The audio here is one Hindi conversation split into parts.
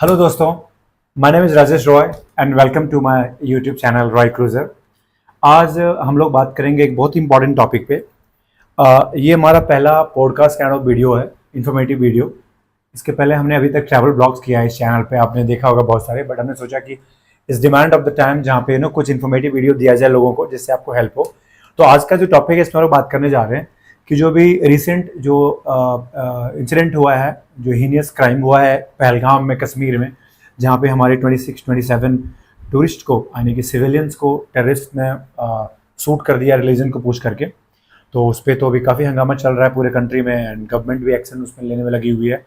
हेलो दोस्तों, my name is Rajesh Roy and welcome to my YouTube channel Roy cruiser. आज हम लोग बात करेंगे एक बहुत ही इंपॉर्टेंट टॉपिक पे। ये हमारा पहला पॉडकास्ट काइंड ऑफ वीडियो है, इन्फॉर्मेटिव वीडियो। इसके पहले हमने अभी तक ट्रैवल ब्लॉग्स किया है इस चैनल पे, आपने देखा होगा बहुत सारे, बट हमने सोचा कि इस डिमांड ऑफ द टाइम जहाँ पे कुछ इन्फॉर्मेटिव वीडियो दिया जाए लोगों को जिससे आपको हेल्प हो। तो आज का जो टॉपिक है इसमें हम लोग बात करने जा रहे हैं कि जो भी रिसेंट जो इंसिडेंट हुआ है, जो हीनियस क्राइम हुआ है पहलगाम में, कश्मीर में, जहाँ पे हमारे 26-27 टूरिस्ट को, यानी कि सिविलियंस को टेररिस्ट ने शूट कर दिया रिलीजन को पूछ करके। तो उस पर तो अभी काफ़ी हंगामा चल रहा है पूरे कंट्री में एंड गवर्नमेंट भी एक्शन उसमें लेने में लगी हुई है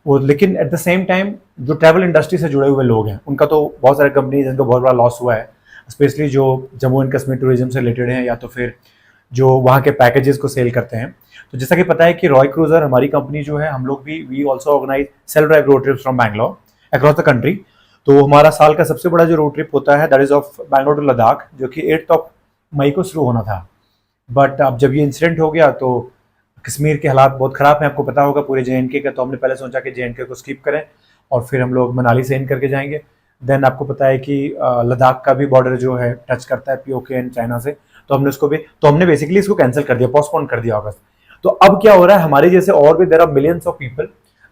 वो। लेकिन एट द सेम टाइम जो ट्रैवल इंडस्ट्री से जुड़े हुए लोग हैं उनका तो बहुत सारे कंपनीज जिनको बहुत बड़ा लॉस हुआ है, स्पेशली जो जम्मू एंड कश्मीर टूरिज्म से रिलेटेड हैं या तो फिर जो वहाँ के पैकेजेस को सेल करते हैं। तो जैसा कि पता है कि रॉय क्रूज़र हमारी कंपनी जो है, हम लोग भी we also organise self drive road trips from Bangalore across the country. तो हमारा साल का सबसे बड़ा जो रोड ट्रिप होता है that is of Bangalore to Ladakh, जो कि 8 मई को शुरू होना था। बट अब जब ये इंसिडेंट हो गया तो कश्मीर के हालात बहुत ख़राब हैं, आपको पता होगा, पूरे JNK का। तो हमने पहले सोचा कि JNK को स्किप करें और फिर हम लोग मनाली से इन करके जाएंगे। देन आपको पता है कि लद्दाख का भी बॉर्डर जो है टच करता है POK एंड चाइना से, तो हमने बेसिकली इसको कैंसिल कर दिया, पोस्टपोन कर दिया अगस्त। तो अब क्या हो रहा है, हमारे जैसे और भी there are millions of people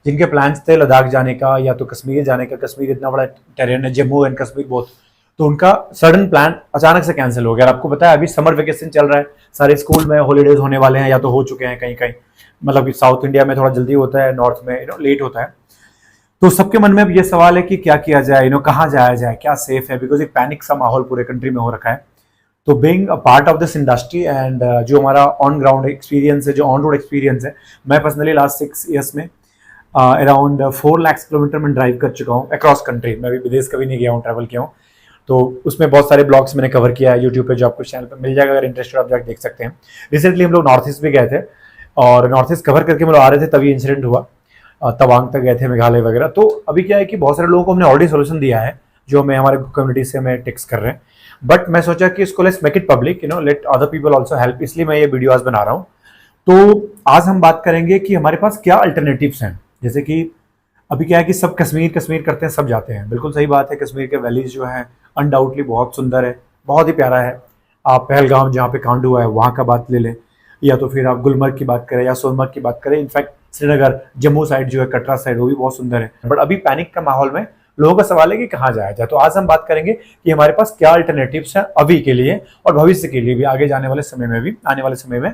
जिनके प्लान्स थे लद्दाख जाने का या तो कश्मीर जाने का। कश्मीर इतना बड़ा टेरेन है, जम्मू एंड कश्मीर बोथ, तो उनका सडन प्लान अचानक से कैंसिल हो गया। और आपको पता है अभी समर वेकेशन चल रहा है, सारे स्कूल में हॉलीडेज होने वाले हैं या तो हो चुके हैं कहीं कहीं, मतलब कि साउथ इंडिया में थोड़ा जल्दी होता है, नॉर्थ में लेट होता है। तो सबके मन में अब ये सवाल है कि क्या किया जाए, कहाँ जाया जाए, क्या सेफ है, बिकॉज एक पैनिक सा माहौल पूरे कंट्री में हो रखा है। तो being a part of this industry and जो हमारा ऑन ग्राउंड एक्सपीरियंस है, जो ऑन रोड एक्सपीरियंस है, मैं पर्सनली लास्ट 6 ईयर्स में अराउंड 4 लाख किलोमीटर में ड्राइव कर चुका हूँ अक्रॉस कंट्री। मैं भी विदेश कभी नहीं गया हूँ, ट्रैवल किया हूँ। तो उसमें बहुत सारे ब्लॉग्स मैंने कवर किया है यूट्यूब पे, जो आपको चैनल पे मिल जाएगा, अगर इंटरेस्टेड आप जाकर देख सकते हैं। रिसेंटली हम लोग नॉर्थ ईस्ट भी गए थे और नॉर्थ ईस्ट कवर करके हम लोग आ रहे थे तभी इंसिडेंट हुआ। तवांग तक गए थे, मेघालय वगैरह। तो अभी क्या है कि बहुत सारे लोगों को हमने ऑलरेडी सोल्यूशन दिया है जो हमें हमारे कम्युनिटी से हमें टेक्स्ट कर रहे हैं। बट मैं सोचा कि इसको let's make it public, let other people also help, इसलिए मैं ये वीडियो आज बना रहा हूँ। तो आज हम बात करेंगे कि हमारे पास क्या अल्टरनेटिव्स हैं। जैसे कि अभी क्या है कि सब कश्मीर कश्मीर करते हैं, सब जाते हैं, बिल्कुल सही बात है। कश्मीर के वैलीज जो हैं अनडाउटली बहुत सुंदर है, बहुत ही प्यारा है। आप पहलगाम जहाँ पे कांड हुआ है वहाँ का बात ले लें, या तो फिर आप गुलमर्ग की बात करें या सोनमर्ग की बात करें। इनफैक्ट श्रीनगर, जम्मू साइड जो है, कटरा साइड, वो भी बहुत सुंदर है। बट अभी पैनिक का माहौल में लोगों का सवाल है कि कहाँ जाया जाए। तो आज हम बात करेंगे कि हमारे पास क्या अल्टरनेटिव्स हैं अभी के लिए और भविष्य के लिए भी, आगे जाने वाले समय में भी, आने वाले समय में,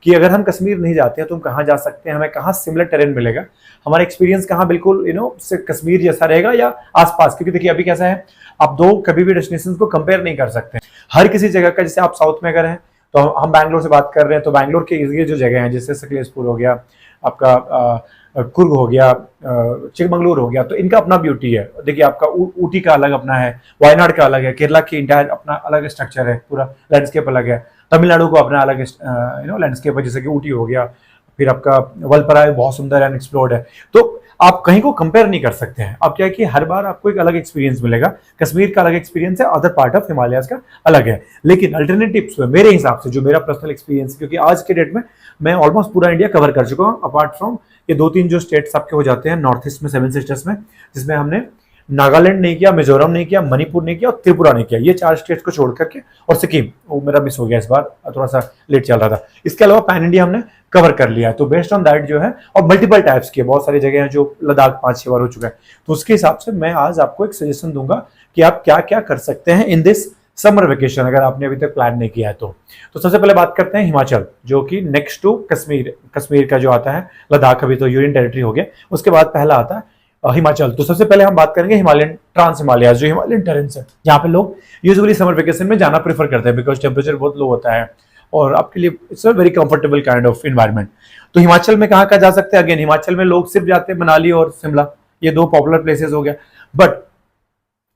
कि अगर हम कश्मीर नहीं जाते हैं तो हम कहाँ जा सकते हैं, हमें कहाँ सिमिलर टेरेन मिलेगा, हमारा एक्सपीरियंस कहाँ बिल्कुल से कश्मीर जैसा रहेगा या आसपास। क्योंकि देखिए अभी कैसा है, आप दो कभी भी डेस्टिनेशन को कंपेयर नहीं कर सकते हर किसी जगह का। जैसे आप साउथ में अगर हैं तो हम बैंगलोर से बात कर रहे हैं, तो बैंगलोर के इर्द जो जगह हैं जैसे सकलेशपुर हो गया, आपका कुर्ग हो गया, चिकमंगलुरु हो गया, तो इनका अपना ब्यूटी है। देखिए आपका ऊटी का अलग अपना है, वायनाड का अलग है, केरला की इंटायर अपना अलग स्ट्रक्चर है, पूरा लैंडस्केप अलग है, तमिलनाडु को अपना अलग लैंडस्केप है, जैसे कि ऊटी हो गया, फिर आपका वलपराय बहुत सुंदर है, एक्सप्लोर्ड है। तो आप कहीं को कंपेयर नहीं कर सकते हैं। अब क्या है कि हर बार आपको एक अलग एक्सपीरियंस मिलेगा, कश्मीर का अलग एक्सपीरियंस है, अदर पार्ट ऑफ हिमालयाज का अलग है। लेकिन अल्टरनेटिव्स में मेरे हिसाब से, जो मेरा पर्सनल एक्सपीरियंस, क्योंकि आज के डेट में मैं ऑलमोस्ट पूरा इंडिया कवर कर चुका हूँ, अपार्ट फ्रॉम ये 2-3 जो स्टेट्स आपके हो जाते हैं नॉर्थ ईस्ट में, 7 सिस्टर्स में, जिसमें हमने नागालैंड नहीं किया, मिजोरम नहीं किया, मणिपुर नहीं किया और त्रिपुरा नहीं किया। ये 4 स्टेट्स को छोड़ करके, और सिक्किम वो मेरा मिस हो गया इस बार, थोड़ा सा लेट चल रहा था। इसके अलावा पैन इंडिया हमने कवर कर लिया है। तो बेस्ड ऑन दैट जो है, और मल्टीपल टाइप्स की बहुत सारी जगह हैं, जो लद्दाख 5-6 बार हो चुका है, तो उसके हिसाब से मैं आज आपको एक सजेशन दूंगा कि आप क्या क्या कर सकते हैं इन दिस समर वेकेशन, अगर आपने अभी तक प्लान नहीं किया है तो। सबसे पहले बात करते हैं हिमाचल, जो कि नेक्स्ट टू कश्मीर का जो आता है। लद्दाख अभी तो यूनियन टेरिटरी हो गया, उसके बाद पहला आता है हिमाचल। तो सबसे पहले हम बात करेंगे हिमालयन ट्रांस हिमालयाज, जो हिमालयन टेरेन्स है, जहाँ पे लोग यूजुअली समर वेकेशन में जाना प्रेफर करते हैं, बिकॉज टेम्परेचर बहुत लो होता है और आपके लिए it's a very comfortable kind of environment. तो हिमाचल में कहाँ कहाँ जा सकते हैं? अगेन हिमाचल में लोग सिर्फ जाते हैं मनाली और शिमला, ये 2 पॉपुलर प्लेसेस हो गया। बट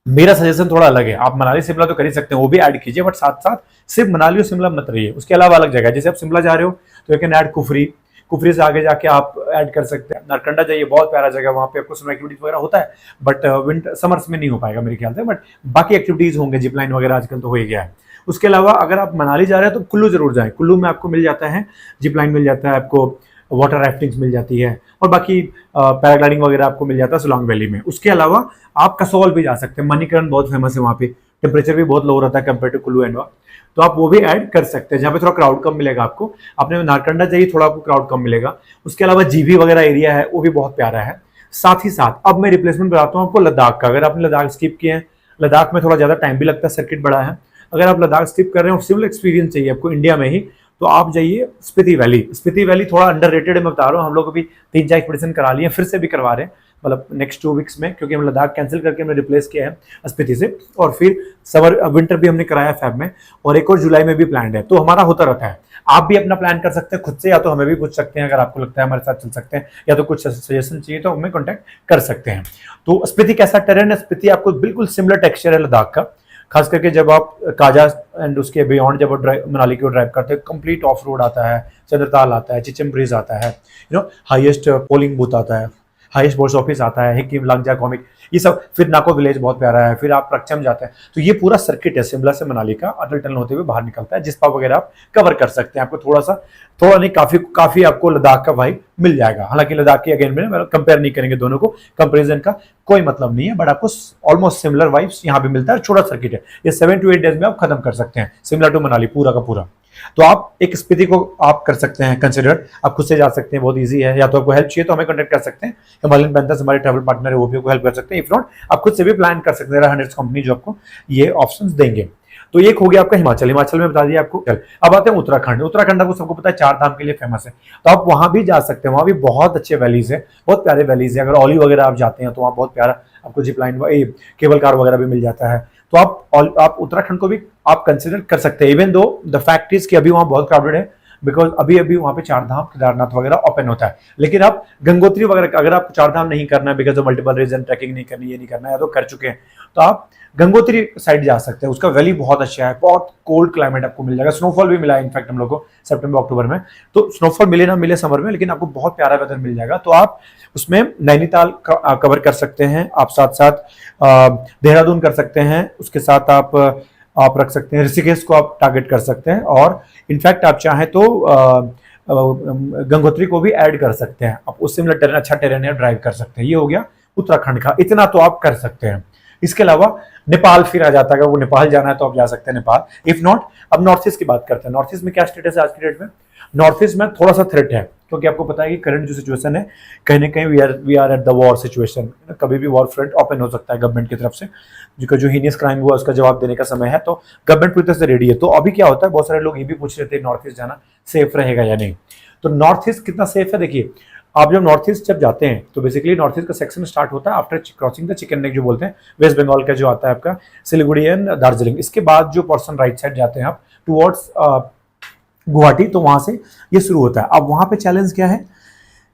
मेरा सजेशन थोड़ा अलग है। आप मनाली शिमला तो कर ही सकते हैं, वो भी ऐड कीजिए, बट साथ साथ सिर्फ मनाली और शिमला मत रहिए, उसके अलावा अलग जगह, जैसे आप शिमला जा रहे हो तो you can add Kufri, Kufri से आगे जाके आप ऐड कर सकते हैं नरकंडा जाइए, बहुत प्यारा जगह, वहाँ पे आपको स्नो एक्टिविटीज वगैरह होता है, बट विंटर समर्स में नहीं हो पाएगा मेरे ख्याल से, बट बाकी एक्टिविटीज होंगे, जिप लाइन वगैरह आजकल तो हो ही गया है। उसके अलावा अगर आप मनाली जा रहे हैं तो कुल्लू जरूर जाएं, कुल्लू में आपको मिल जाता है जिप लाइन, मिल जाता है आपको वाटर राफ्टिंग्स मिल जाती है, और बाकी पैराग्लाइडिंग वगैरह आपको मिल जाता है सोलांग वैली में। उसके अलावा आप कसौल भी जा सकते हैं, मणिकरण बहुत फेमस है, वहाँ पे टेम्परेचर भी बहुत लो रहता है कंपेयर टू कुल्लू एंड तो आप वो भी ऐड कर सकते हैं, जहाँ पे थोड़ा क्राउड कम मिलेगा आपको। अपने नारकंडा जाइए, थोड़ा आपको क्राउड कम मिलेगा। उसके अलावा जीभी वगैरह एरिया है, वो भी बहुत प्यारा है। साथ ही साथ अब मैं रिप्लेसमेंट बताता हूँ आपको लद्दाख का। अगर आपने लद्दाख स्किप किए हैं, लद्दाख में थोड़ा ज्यादा टाइम भी लगता है, सर्किट बड़ा है। अगर आप लद्दाख स्किप कर रहे हो, सिमिलर एक्सपीरियंस चाहिए आपको इंडिया में ही, तो आप जाइए स्पीति वैली। स्पीति वैली थोड़ा अंडररेटेड है, मैं बता रहा हूँ। हम लोग अभी 3-4 एक्सपीडिशन करा लिए, फिर से भी करवा रहे हैं, मतलब नेक्स्ट 2 वीक्स में, क्योंकि हम लद्दाख कैंसिल करके हमने रिप्लेस किया है स्पीति से। और फिर समर विंटर भी हमने कराया फेब में, और एक और जुलाई में भी प्लान है। तो हमारा होता रहता है। आप भी अपना प्लान कर सकते हैं खुद से, या तो हमें भी पूछ सकते हैं अगर आपको लगता है हमारे साथ चल सकते हैं, या तो कुछ सजेशन चाहिए तो हमें कॉन्टैक्ट कर सकते हैं। तो स्पीति कैसा टेरेन है? स्पीति आपको बिल्कुल सिमिलर टेक्सचर है लद्दाख का, खास करके जब आप काजा एंड उसके बियॉन्ड जब आप मनाली की ओर ड्राइव करते हैं, कंप्लीट ऑफ रोड आता है, चंद्रताल आता है, चिचम ब्रिज आता है, हाईएस्ट पोलिंग बूथ आता है, हाईएस्ट पोस्ट ऑफिस आता है, हिकिम लांगजा कॉमिक, ये सब, फिर नाको विलेज बहुत प्यारा है, फिर आप रक्षम जाते हैं। तो ये पूरा सर्किट है शिमला से मनाली का, अटल टनल होते हुए बाहर निकलता है, जिसपा वगैरह आप कवर कर सकते हैं। आपको थोड़ा नहीं, काफी आपको लद्दाख का वाइब मिल जाएगा। हालांकि लद्दाख की अगेन में कंपेयर नहीं करेंगे दोनों को, कंपेरिजन का कोई मतलब नहीं है, बट आपको ऑलमोस्ट सिमिलर वाइब्स यहाँ पे मिलता है। छोटा सर्किट है, ये 7 to 8 डेज में आप खत्म कर सकते हैं, सिमिलर टू मनाली पूरा का पूरा। तो आप एक स्पीति को आप कर सकते हैं कंसिडर, आप खुद से जा सकते हैं, बहुत इजी है। या तो आपको हेल्प चाहिए तो हमें कॉन्टेक्ट कर सकते हैं, हिमालयन पैंथर्स हमारे ट्रैवल पार्टनर है, वो भी आपको हेल्प कर सकते हैं। इफ नॉट, आप खुद से भी प्लान कर सकते हैं, 100 कंपनी जो आपको ये ऑप्शंस देंगे। तो एक हो गया आपका हिमाचल में बता दिया आपको। अब आते हैं उत्तराखंड। उत्तराखंड आपको सबको पता है 4 धाम के लिए फेमस है, तो आप वहां भी जा सकते हैं। वहां भी बहुत अच्छे वैलीज है, बहुत प्यारे वैलीज है। अगर ओली वगैरह आप जाते हैं तो वहाँ बहुत प्यारा आपको जिप लाइन, केबल कार वगैरह भी मिल जाता है। तो आप उत्तराखंड को भी आप कंसिडर कर सकते हैं, even though the fact is कि अभी वहाँ बहुत क्राउडेड है, बिकॉज अभी वहाँ पे 4 धाम केदारनाथ वगैरह ओपन होता है। लेकिन आप गंगोत्री वगैरह, अगर आपको 4 धाम नहीं करना है because of multiple reason, trekking नहीं करनी, ये नहीं करना है, या तो कर चुके हैं, तो आप गंगोत्री साइड जा सकते हैं। उसका वैली बहुत अच्छा है, बहुत कोल्ड क्लाइमेट आपको मिल जाएगा। स्नोफॉल भी मिला है इनफैक्ट हम लोग को सितंबर अक्टूबर में, तो स्नोफॉल मिले ना मिले समर में, लेकिन आपको बहुत प्यारा वेदर मिल जाएगा। तो आप उसमें नैनीताल कवर कर सकते हैं, आप साथ साथ देहरादून कर सकते हैं, उसके साथ आप रख सकते हैं ऋषिकेश को आप टारगेट कर सकते हैं, और इनफैक्ट आप चाहें तो गंगोत्री को भी ऐड कर सकते हैं। आप उससे टेरेन, अच्छा टेरेन है, ड्राइव कर सकते हैं। ये हो गया उत्तराखंड का, इतना तो आप कर सकते हैं। इसके अलावा नेपाल फिर आ जाता है, अगर वो नेपाल जाना है तो आप जा सकते हैं नेपाल। इफ नॉट, अब नॉर्थ ईस्ट की बात करते हैं। नॉर्थ ईस्ट में क्या स्टेटस है आज की डेट में? नॉर्थ ईस्ट में थोड़ा सा थ्रेट है, क्योंकि आपको पता है कि करंट जो सिचुएशन है, कहीं ना कहीं we are at the war situation. कभी भी वॉर फ्रंट ओपन हो सकता है गवर्नमेंट की तरफ से, जो हीनियस क्राइम हुआ उसका जवाब देने का समय है, तो गवर्नमेंट पूरी तरह से रेडी है। तो अभी क्या होता है, बहुत सारे लोग ये भी पूछ रहे थे नॉर्थ ईस्ट जाना सेफ रहेगा या नहीं। तो नॉर्थ ईस्ट कितना सेफ है, देखिए आप जब नॉर्थ ईस्ट जब जाते हैं तो बेसिकली नॉर्थ ईस्ट का सेक्शन स्टार्ट होता है after crossing the chicken neck जो बोलते हैं, वेस्ट बंगाल का जो आता है आपका सिलीगुड़ी एंड दार्जिलिंग। इसके बाद जो पर्सन राइट साइड जाते हैं आप टुवर्ड्स गुवाहाटी, तो वहां से ये शुरू होता है। अब वहां पे चैलेंज क्या है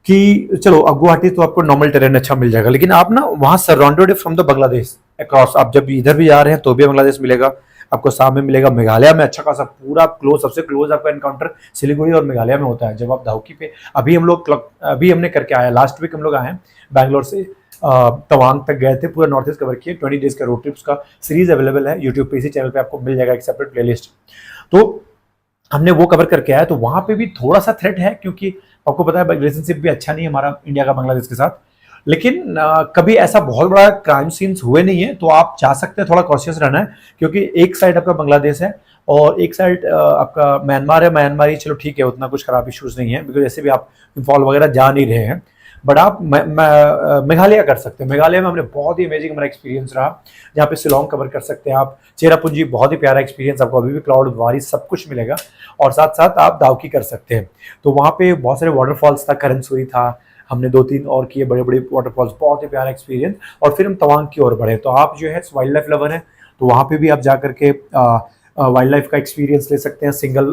कि चलो अब गुवाहाटी तो आपको नॉर्मल टेरेन अच्छा मिल जाएगा, लेकिन आप ना वहां surrounded from the Bangladesh across, आप जब इधर भी जा रहे हैं तो भी बांग्लादेश मिलेगा आपको, सामने मिलेगा मेघालय में अच्छा खासा पूरा क्लोज, सबसे क्लोज आपका एनकाउंटर सिलीगुड़ी और मेघालय में होता है। जब आप धाउकी पे, अभी हमने करके आया, लास्ट वीक हम लोग आए हैं बैंगलोर से तवांग तक गए थे, पूरा नॉर्थ ईस्ट कवर किए। 20 डेज का रोड ट्रिप्स का सीरीज अवेलेबल है यूट्यूब पे, इसी चैनल पे आपको मिल जाएगा एक सेपरेट प्लेलिस्ट। तो हमने वो कवर करके आया। तो वहां पे भी थोड़ा सा थ्रेट है, क्योंकि आपको पता है रिलेशनशिप भी अच्छा नहीं है हमारा इंडिया का बांग्लादेश के साथ, लेकिन कभी ऐसा बहुत बड़ा क्राइम सीन्स हुए नहीं है। तो आप जा सकते हैं, थोड़ा कॉशियस रहना है, क्योंकि एक साइड आपका बांग्लादेश है और एक साइड आपका म्यांमार है। म्यांमार ही चलो ठीक है, उतना कुछ खराब इश्यूज नहीं है, बिकॉज ऐसे भी आप इम्फॉल वगैरह जा नहीं रहे हैं। बट आप मेघालय कर सकते हैं। मेघालय में हमने बहुत ही अमेजिंग हमारा एक्सपीरियंस रहा, जहाँ पे शिलोंग कवर कर सकते हैं आप, चेरापूंजी बहुत ही प्यारा एक्सपीरियंस, आपको अभी भी क्लाउड बारिश सब कुछ मिलेगा, और साथ साथ आप दावकी कर सकते हैं। तो वहाँ पे बहुत सारे वाटरफॉल्स था, करनसुई था, हमने 2-3 और किए बड़े बड़े वाटरफॉल्स, बहुत ही प्यारा एक्सपीरियंस। और फिर हम तवांग की ओर बढ़े। तो आप जो है वाइल्ड लाइफ लवर है, तो वहाँ पे भी आप जा करके वाइल्ड लाइफ का एक्सपीरियंस ले सकते हैं। सिंगल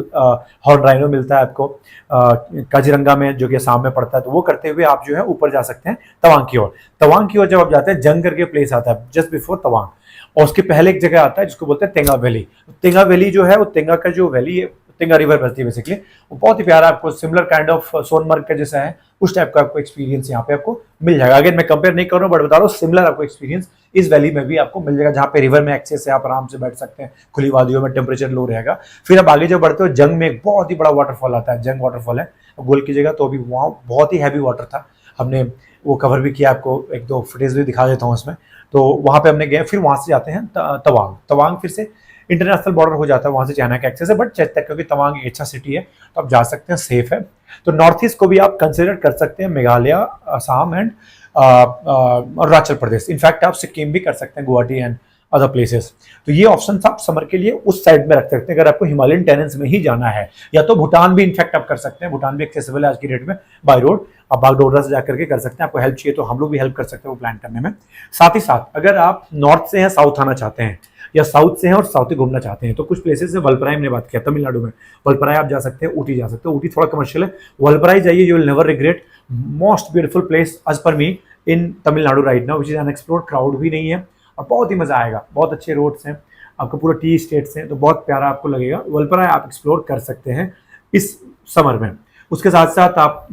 हॉर्न राइनो मिलता है आपको काजीरंगा में, जो कि असम में पड़ता है। तो वो करते हुए आप जो है ऊपर जा सकते हैं तवांग की ओर। तवांग की ओर जब आप जाते हैं, जंग करके प्लेस आता है जस्ट बिफोर तवांग, और उसके पहले एक जगह आता है जिसको बोलते हैं तेंगा वैली। तेंगा वैली जो है, वो तेंगा का जो वैली है, तेंगा रिवर बहती है बेसिकली, वो बहुत ही प्यारा, आपको सिमिलर काइंड ऑफ सोनमर्ग का जैसा है उस टाइप का आपको एक्सपीरियंस यहाँ पे आपको मिल जाएगा। अगर मैं कंपेयर नहीं कर रहा हूँ, बट बता रहा हूँ सिमिलर आपको एक्सपीरियंस इस वैली में भी आपको मिल जाएगा, जहाँ पे रिवर में एक्सेस है, आप आराम से बैठ सकते हैं, खुली वादियों में टेम्परेचर लो रहेगा। फिर अब आगे जब बढ़ते हो, जंग में एक बहुत ही बड़ा वाटरफॉल आता है, जंग वाटरफॉल है, गूगल कीजिएगा तो अभी वहाँ बहुत ही हैवी वाटर था। हमने वो कवर भी किया, आपको एक दो फुटेज भी दिखा देता हूँ उसमें। तो वहाँ पे हमने गए, फिर वहाँ से जाते हैं तवांग। तवांग फिर से इंटरनेशनल बॉर्डर हो जाता है, वहाँ से चाइना का एक्सेस है, बट क्योंकि तवांग एक अच्छा सिटी है तो आप जा सकते हैं, सेफ है। तो नॉर्थ ईस्ट को भी आप कंसिडर कर सकते हैं, मेघालय, असम एंड अरुणाचल प्रदेश। इनफैक्ट आप सिक्किम भी कर सकते हैं, गुवाहाटी एंड अदर प्लेसेस। तो ये ऑप्शन आप समर के लिए उस साइड में रख सकते हैं अगर आपको हिमालयन टेरेन्स में ही जाना है। या तो भूटान भी इनफैक्ट आप कर सकते हैं, भूटान भी एक्सेसिबल है आज की डेट में बाय रोड। आप बागडोगरा से जाकर के कर सकते हैं, आपको हेल्प चाहिए तो हम लोग भी हेल्प कर सकते हैं वो प्लान करने में। साथ ही साथ अगर आप नॉर्थ से हैं साउथ आना चाहते हैं, या साउथ से हैं और साउथ ही घूमना चाहते हैं, तो कुछ प्लेसेस है। वलपराई हमने बात किया तमिलनाडु में, वलपराई आप जा सकते हैं, ऊटी जा सकते हैं। ऊटी थोड़ा कमर्शियल है, वलपराई जाइए, you will never regret. Most beautiful place as per me in Tamil Nadu right now, which is unexplored, crowd भी नहीं है और बहुत ही मजा आएगा। बहुत अच्छे रोड्स हैं, आपका पूरा टी स्टेट्स हैं, तो बहुत प्यारा आपको लगेगा। वलपराई आप एक्सप्लोर कर सकते हैं इस समर में। उसके साथ साथ आप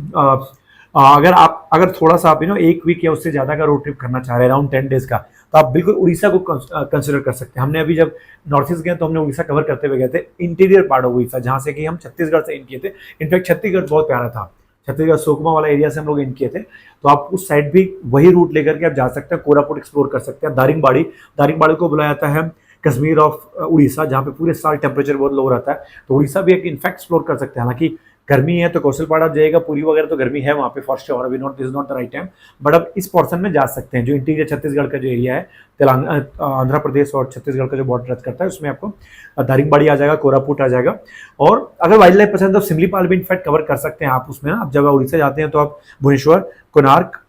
अगर थोड़ा सा आप एक वीक या उससे ज्यादा का रोड ट्रिप करना चाह रहे हैं, अराउंड 10 डेज का, तो आप बिल्कुल उड़ीसा को कंसिडर कर सकते हैं। हमने अभी जब नॉर्थ ईस्ट गए तो हमने उड़ीसा कवर करते हुए गए थे, इंटीरियर पार्ट ऑफ उड़ीसा, जहां से कि हम छत्तीसगढ़ से इन किए थे। इनफैक्ट छत्तीसगढ़ बहुत प्यारा था, छत्तीसगढ़ सुकमा वाला एरिया से हम लोग इन किए थे। तो आप उस साइड भी वही रूट लेकर के आप जा सकते हैं, कोरापुट एक्सप्लोर कर सकते हैं। दारिंगबाड़ी को बुलाया जाता है कश्मीर ऑफ उड़ीसा, जहाँ पे पूरे साल टेम्परेचर बहुत लो रहता है। तो उड़ीसा भी एक इनफैक्ट एक्सप्लोर कर सकते हैं। हालांकि गर्मी है तो कौशलपाड़ा जाएगा, पूरी वगैरह तो गर्मी है वहाँ पे फॉर श्योर, अभी this is not the right time. But अब इस पोर्शन में जा सकते हैं जो इंटीरियर छत्तीसगढ़ का जो एरिया है, आंध्र प्रदेश और छत्तीसगढ़ का जो बॉर्डर टच करता है, उसमें आपको दारिंगबाड़ी आ जाएगा, कोरापुट आ जाएगा। और अगर वाइल्ड लाइफ पसंद है तो सिमलीपाल भी इनफैक्ट कवर कर सकते हैं आप उसमें ना। आप जब उड़ीसा जाते हैं तो आप भुवनेश्वर, कोणार्क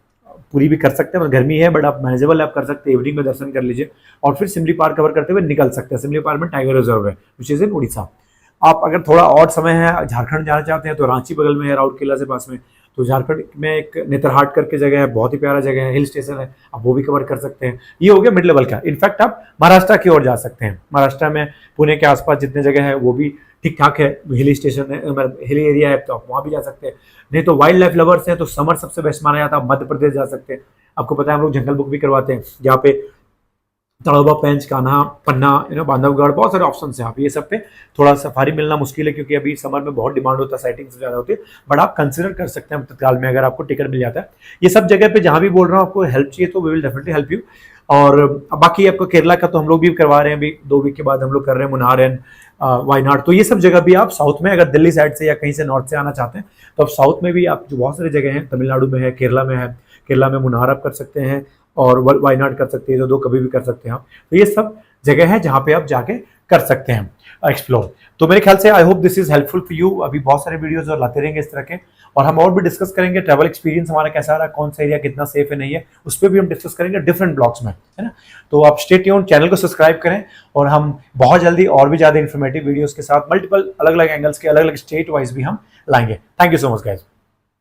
पूरी भी कर सकते हैं, गर्मी है बट आप मैनेजेबल है, आप कर सकते हैं, इवनिंग में दर्शन कर लीजिए और फिर सिमली पार्क कवर करते हुए निकल सकते हैं। सिमली पार्क में टाइगर रिजर्व है विच इज इन उड़ीसा। आप अगर थोड़ा और समय है, झारखंड जाना चाहते हैं तो रांची बगल में है, राउरकेला से पास में, तो झारखंड में एक नेतरहाट करके जगह है, बहुत ही प्यारा जगह है, हिल स्टेशन है, आप वो भी कवर कर सकते हैं। ये हो गया मिड लेवल का। इनफैक्ट आप महाराष्ट्र की ओर जा सकते हैं, महाराष्ट्र में पुणे के आसपास जितने जगह है वो भी ठीक ठाक है, हिली स्टेशन है, हिली एरिया है, तो आप वहाँ भी जा सकते हैं। नहीं तो वाइल्ड लाइफ लवर्स हैं तो समर सबसे बेस्ट माना जाता है, मध्य प्रदेश जा सकते हैं। आपको पता है हम लोग जंगल बुक भी करवाते हैं, जहाँ पे तड़ोबा, पेंच, कान्हा, पन्ना, बांधवगढ़, बहुत सारे ऑप्शन हैं। आप ये सब पे थोड़ा सफारी मिलना मुश्किल है क्योंकि अभी समर में बहुत डिमांड होता है, साइटिंग्स ज़्यादा होती है, बट आप कंसिडर कर सकते हैं तत्काल में अगर आपको टिकट मिल जाता है। ये सब जगह पे जहाँ भी बोल रहा हूँ, आपको हेल्प चाहिए तो we will definitely help you. और बाकी आपको केरला का तो हम लोग भी करवा रहे हैं, अभी 2 वीक के बाद हम लोग कर रहे हैं मुन्नार एंड वायनाड। तो ये सब जगह भी आप साउथ में, अगर दिल्ली साइड से या कहीं से नॉर्थ से आना चाहते हैं तो आप साउथ में भी आप जो बहुत सारी जगह हैं, तमिलनाडु में है, केरला में है, केरला में मुन्नार आप कर सकते हैं और वायनाड कर सकते हैं, जो 2 कभी भी कर सकते हैं आप। तो ये सब जगह है जहाँ पे आप जाके कर सकते हैं एक्सप्लोर। तो मेरे ख्याल से I hope this is helpful for you. अभी बहुत सारे वीडियोस और लाते रहेंगे इस तरह के, और हम और भी डिस्कस करेंगे ट्रैवल एक्सपीरियंस हमारा कैसा रहा, कौन सा एरिया कितना सेफ है नहीं है, उस पर भी हम डिस्कस करेंगे डिफरेंट ब्लॉग्स में, है ना। तो आप स्टे ट्यून्ड, चैनल को सब्सक्राइब करें और हम बहुत जल्दी और भी ज़्यादा इन्फॉर्मेटिव वीडियोज़ के साथ मल्टीपल अलग अलग एंगल्स के अलग अलग स्टेट वाइज भी हम लाएंगे। Thank you so much guys.